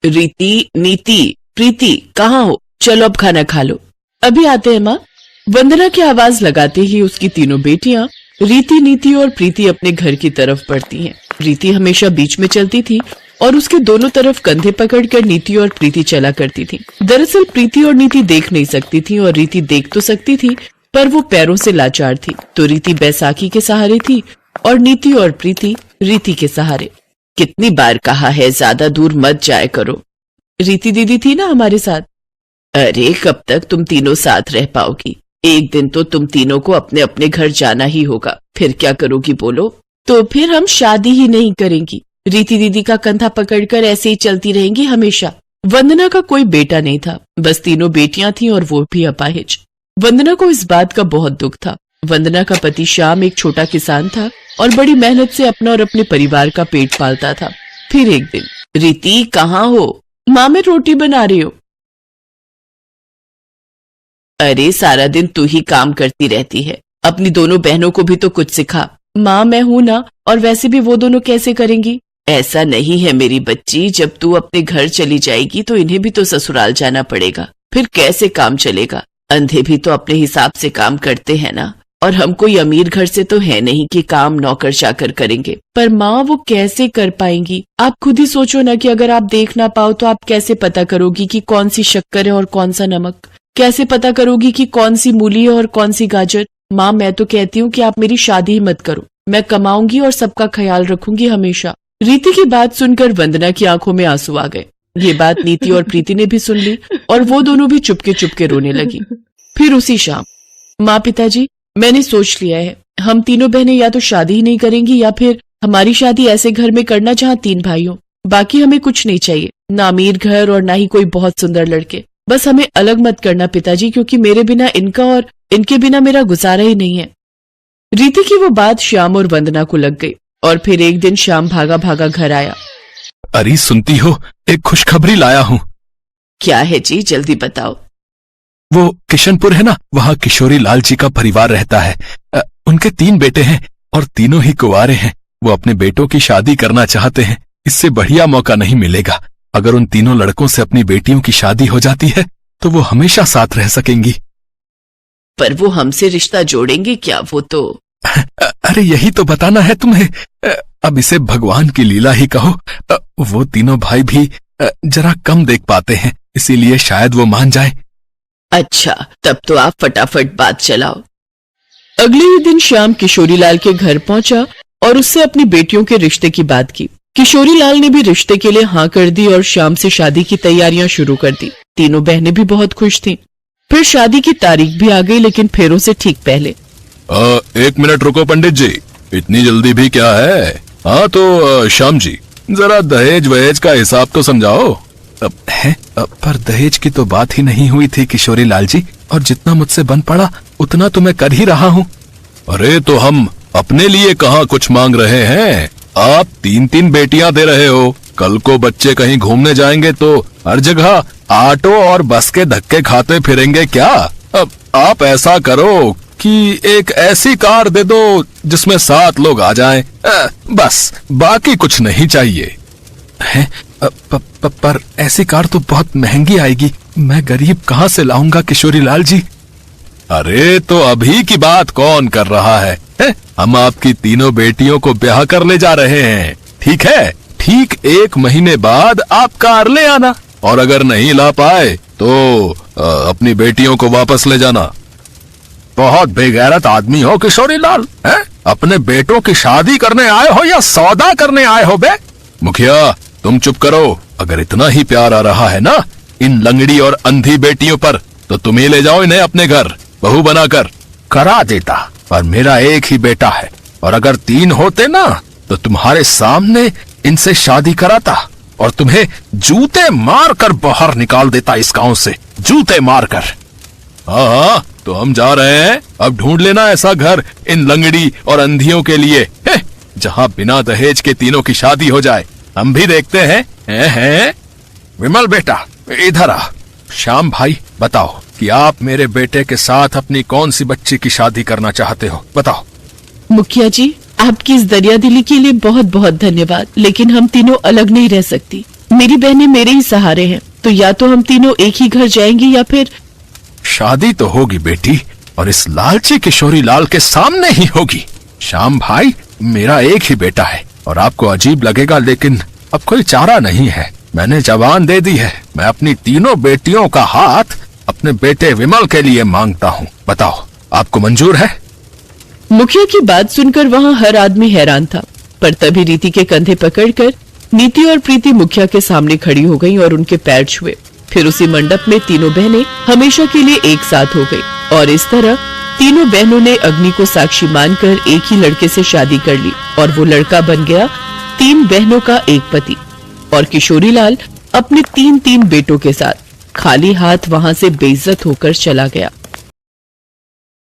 रीति, नीति, प्रीति कहाँ हो? चलो अब खाना खा लो। अभी आते हैं माँ। वंदना की आवाज लगाते ही उसकी तीनों बेटियां रीति, नीति और प्रीति अपने घर की तरफ बढ़ती हैं। रीति हमेशा बीच में चलती थी और उसके दोनों तरफ कंधे पकड़कर नीति और प्रीति चला करती थी। दरअसल प्रीति और नीति देख नहीं सकती थी और रीति देख तो सकती थी, पर वो पैरों से लाचार थी। तो रीति बैसाखी के सहारे थी और नीति और प्रीति रीति के सहारे। कितनी बार कहा है ज्यादा दूर मत जाया करो। रीति दीदी थी ना हमारे साथ। अरे कब तक तुम तीनों साथ रह पाओगी? एक दिन तो तुम तीनों को अपने अपने घर जाना ही होगा। फिर क्या करोगी बोलो? तो फिर हम शादी ही नहीं करेंगी। रीति दीदी का कंधा पकड़कर ऐसे ही चलती रहेंगी हमेशा। वंदना का कोई बेटा नहीं था, बस तीनों बेटियां थीं और वो भी अपाहिज। वंदना को इस बात का बहुत दुख था। वंदना का पति श्याम एक छोटा किसान था और बड़ी मेहनत से अपना और अपने परिवार का पेट पालता था। फिर एक दिन, रीति कहाँ हो? माँ मैं रोटी बना रही हूँ। अरे सारा दिन तू ही काम करती रहती है, अपनी दोनों बहनों को भी तो कुछ सिखा। माँ मैं हूं ना, और वैसे भी वो दोनों कैसे करेंगी? ऐसा नहीं है मेरी बच्ची, जब तू अपने घर चली जाएगी तो इन्हें भी तो ससुराल जाना पड़ेगा। फिर कैसे काम चलेगा? अंधे भी तो अपने हिसाब से काम करते हैं ना, और हम कोई अमीर घर से तो है नहीं कि काम नौकर चाकर करेंगे। पर माँ वो कैसे कर पाएंगी? आप खुद ही सोचो ना कि अगर आप देख ना पाओ तो आप कैसे पता करोगी कि कौन सी शक्कर है और कौन सा नमक? कैसे पता करोगी कि कौन सी मूली है और कौन सी गाजर? माँ मैं तो कहती हूँ कि आप मेरी शादी ही मत करो। मैं कमाऊंगी और सबका ख्याल रखूंगी हमेशा। रीति की बात सुनकर वंदना की आंखों में आंसू आ गए। ये बात नीति और प्रीति ने भी सुन ली और वो दोनों भी चुपके चुपके रोने लगी। फिर उसी शाम, माँ पिताजी मैंने सोच लिया है, हम तीनों बहनें या तो शादी ही नहीं करेंगी या फिर हमारी शादी ऐसे घर में करना जहाँ 3 भाई हो। बाकी हमें कुछ नहीं चाहिए, ना अमीर घर और ना ही कोई बहुत सुंदर लड़के। बस हमें अलग मत करना पिताजी, क्योंकि मेरे बिना इनका और इनके बिना मेरा गुजारा ही नहीं है। रीति की वो बात श्याम और वंदना को लग गई और फिर एक दिन श्याम भागा भागा घर आया। अरे सुनती हो, एक खुशखबरी लाया हूँ। क्या है जी, जल्दी बताओ। वो किशनपुर है ना, वहाँ किशोरी लाल जी का परिवार रहता है। उनके 3 बेटे हैं और तीनों ही कुंवारे हैं। वो अपने बेटों की शादी करना चाहते हैं। इससे बढ़िया मौका नहीं मिलेगा। अगर उन तीनों लड़कों से अपनी बेटियों की शादी हो जाती है तो वो हमेशा साथ रह सकेंगी। पर वो हमसे रिश्ता जोड़ेंगे क्या? वो तो अरे यही तो बताना है तुम्हें। अब इसे भगवान की लीला ही कहो। वो तीनों भाई भी जरा कम देख पाते हैं, इसीलिए शायद वो मान जाए। अच्छा, तब तो आप फटाफट बात चलाओ। अगले ही दिन श्याम किशोरीलाल के घर पहुंचा और उससे अपनी बेटियों के रिश्ते की बात की। किशोरीलाल ने भी रिश्ते के लिए हाँ कर दी और श्याम से शादी की तैयारियां शुरू कर दी। तीनों बहनें भी बहुत खुश थीं। फिर शादी की तारीख भी आ गई, लेकिन फेरों से ठीक पहले। 1 मिनट रुको पंडित जी, इतनी जल्दी भी क्या है? हाँ तो श्याम जी, जरा दहेज वहेज का हिसाब तो समझाओ। पर दहेज की तो बात ही नहीं हुई थी किशोरीलाल जी, और जितना मुझसे बन पड़ा उतना तो मैं कर ही रहा हूँ। अरे तो हम अपने लिए कहाँ कुछ मांग रहे हैं? आप 3-3 बेटियां दे रहे हो। कल को बच्चे कहीं घूमने जाएंगे तो हर जगह ऑटो और बस के धक्के खाते फिरेंगे क्या? अब आप ऐसा करो कि एक ऐसी कार दे दो जिसमें 7 लोग आ जाएं। बस, बाकी कुछ नहीं चाहिए। पर ऐसी कार तो बहुत महंगी आएगी, मैं गरीब कहाँ से लाऊंगा किशोरीलाल जी? अरे तो अभी की बात कौन कर रहा है? हम आपकी तीनों बेटियों को ब्याह कर ले जा रहे हैं, ठीक है? ठीक 1 महीने बाद आप कार ले आना, और अगर नहीं ला पाए तो अपनी बेटियों को वापस ले जाना। बहुत बेगैरत आदमी हो किशोरीलाल, हैं? अपने बेटों की शादी करने आए हो या सौदा करने आए हो बे? मुखिया तुम चुप करो। अगर इतना ही प्यार आ रहा है ना इन लंगड़ी और अंधी बेटियों पर, तो तुम ही ले जाओ इन्हें अपने घर बहू बनाकर। करा देता, पर मेरा एक ही बेटा है, और अगर 3 होते ना तो तुम्हारे सामने इनसे शादी कराता और तुम्हें जूते मारकर बाहर निकाल देता इस गांव से, जूते मारकर। हाँ, तो हम जा रहे हैं। अब ढूंढ लेना ऐसा घर इन लंगड़ी और अंधियों के लिए, जहाँ बिना दहेज के तीनों की शादी हो जाए। हम भी देखते हैं। विमल बेटा इधर आ। श्याम भाई बताओ कि आप मेरे बेटे के साथ अपनी कौन सी बच्ची की शादी करना चाहते हो, बताओ। मुखिया जी, आपकी इस दरिया दिली के लिए बहुत बहुत धन्यवाद, लेकिन हम तीनों अलग नहीं रह सकती। मेरी बहनें मेरे ही सहारे हैं, तो या तो हम तीनों एक ही घर जाएंगी या फिर। शादी तो होगी बेटी, और इस लालची किशोरी लाल के सामने ही होगी। श्याम भाई मेरा एक ही बेटा है, और आपको अजीब लगेगा लेकिन अब कोई चारा नहीं है। मैंने जबान दे दी है, मैं अपनी तीनों बेटियों का हाथ अपने बेटे विमल के लिए मांगता हूँ। बताओ आपको मंजूर है? मुखिया की बात सुनकर वहाँ हर आदमी हैरान था, पर तभी रीति के कंधे पकड़कर नीति और प्रीति मुखिया के सामने खड़ी हो गईं और उनके पैर छुए। फिर उसी मंडप में तीनों बहनें हमेशा के लिए एक साथ हो गई, और इस तरह तीनों बहनों ने अग्नि को साक्षी मानकर एक ही लड़के से शादी कर ली, और वो लड़का बन गया 3 बहनों का एक पति। और किशोरी लाल अपने 3 बेटों के साथ खाली हाथ वहां से बेइज्जत होकर चला गया।